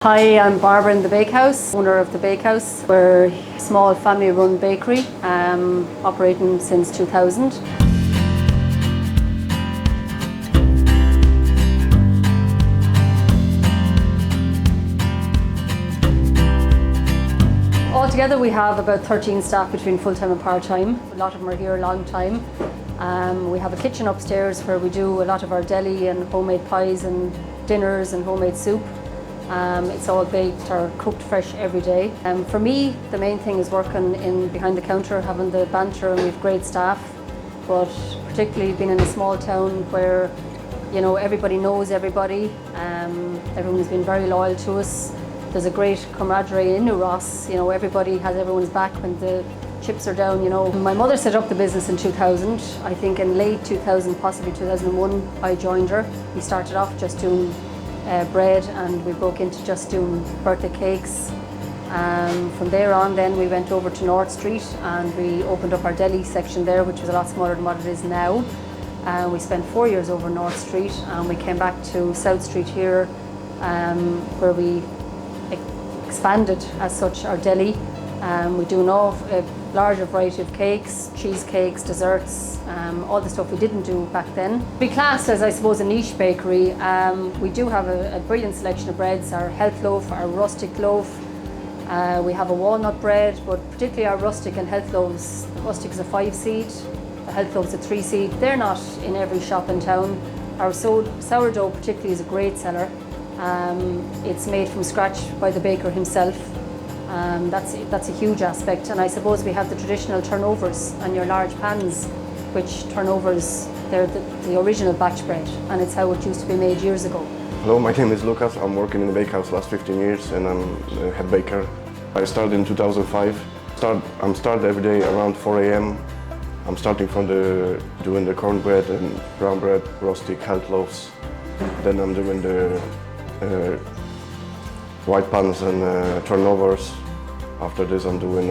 Hi, I'm Barbara in the Bakehouse, owner of the Bakehouse. We're a small family-run bakery, operating since 2000. Altogether we have about 13 staff between full-time and part-time. A lot of them are here a long time. We have a kitchen upstairs where we do a lot of our deli and homemade pies and dinners and homemade soup. It's all baked or cooked fresh every day. For me, the main thing is working behind the counter, having the banter, and we've great staff. But particularly being in a small town where, you know, everybody knows everybody. Everyone's been very loyal to us. There's a great camaraderie in New Ross. You know, everybody has everyone's back when the chips are down, you know. My mother set up the business in 2000. I think in late 2000, possibly 2001, I joined her. We started off just doing bread, and we broke into just doing birthday cakes. From there on then we went over to North Street and we opened up our deli section there, which was a lot smaller than what it is now. We spent 4 years over North Street, and we came back to South Street here, where we expanded as such our deli. We do a larger variety of cakes, cheesecakes, desserts, all the stuff we didn't do back then. We classed as, I suppose, a niche bakery. We do have a brilliant selection of breads, our health loaf, our rustic loaf. We have a walnut bread, but particularly our rustic and health loaves. The rustic is a 5-seed, the health loaf is a 3-seed. They're not in every shop in town. Our sourdough particularly is a great seller. It's made from scratch by the baker himself. That's a huge aspect, and I suppose we have the traditional turnovers and your large pans, which turnovers, they're the original batch bread, and it's how it used to be made years ago. Hello, my name is Lucas. I'm working in the Bakehouse last 15 years, and I'm the head baker. I started in 2005. I'm starting every day around 4 a.m. I'm starting from doing the cornbread and brown bread, rustic, health loaves. Then I'm doing the white pans and turnovers. After this I'm doing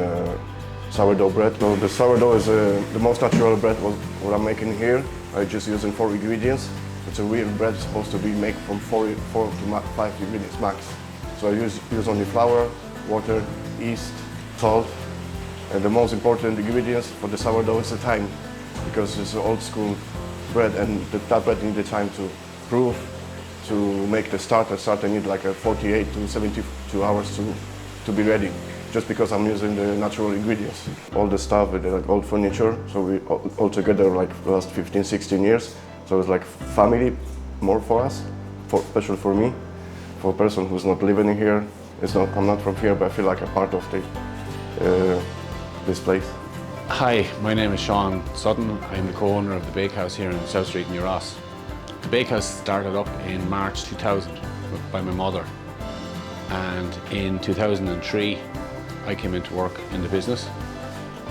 sourdough bread. So the sourdough is the most natural bread what I'm making here. I'm just using 4 ingredients. It's a real bread, supposed to be made from 4 to 5 ingredients max. So I use only flour, water, yeast, salt. And the most important ingredients for the sourdough is the time, because it's an old school bread, and that bread needs the time to prove. To make the starter need like a 48 to 72 hours to be ready, just because I'm using the natural ingredients. All the stuff with like old furniture, so we all together like the last 15, 16 years. So it's like family more for us, especially for me, for a person who's not living here. I'm not from here, but I feel like a part of this place. Hi, my name is Sean Sutton. I'm the co-owner of the Bakehouse here in South Street in New Ross. The Bakehouse started up in March 2000 by my mother, and in 2003 I came into work in the business.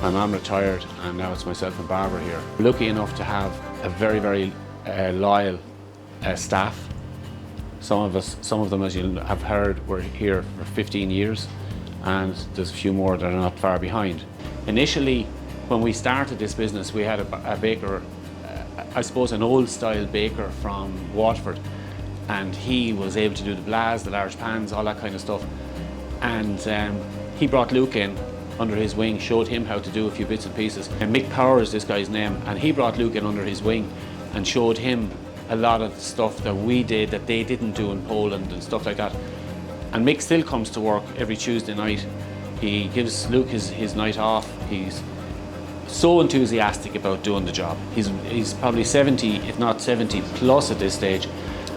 My mum retired, and now it's myself and Barbara here. We're lucky enough to have a very, very loyal staff. Some of them, as you have heard, were here for 15 years, and there's a few more that are not far behind. Initially, when we started this business, we had a baker, I suppose an old style baker from Waterford, and he was able to do the blaz, the large pans, all that kind of stuff. And he brought Luke in under his wing, showed him how to do a few bits and pieces. And Mick Power is this guy's name, and he brought Luke in under his wing and showed him a lot of the stuff that we did that they didn't do in Poland and stuff like that. And Mick still comes to work every Tuesday night. He gives Luke his night off. He's so enthusiastic about doing the job. He's probably 70, if not 70 plus at this stage,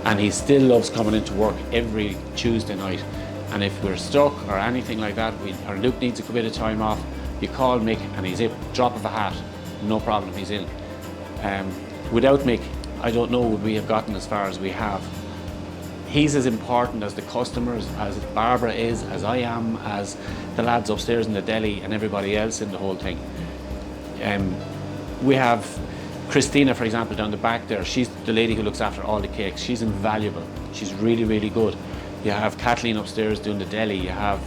and he still loves coming into work every Tuesday night. And if we're stuck or anything like that, or Luke needs a bit of time off, you call Mick and he's a drop of a hat, no problem, he's in. Without Mick, I don't know would we have gotten as far as we have. He's as important as the customers, as Barbara is, as I am, as the lads upstairs in the deli and everybody else in the whole thing. We have Christina, for example, down the back there. She's the lady who looks after all the cakes. She's invaluable. She's really, really good. You have Kathleen upstairs doing the deli. You have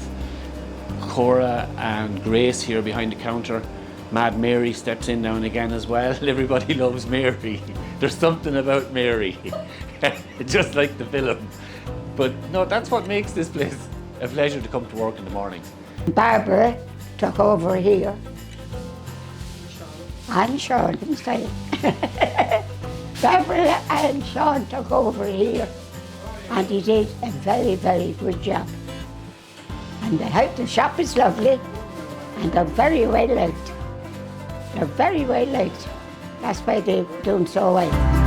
Cora and Grace here behind the counter. Mad Mary steps in now and again as well. Everybody loves Mary. There's something about Mary, just like the film. But no, that's what makes this place a pleasure to come to work in the mornings. Barbara took over here. And Sean himself. Barbara and Sean took over here, and he did a very, very good job. And the shop is lovely, and they're very well liked. They're very well liked. That's why they're doing so well.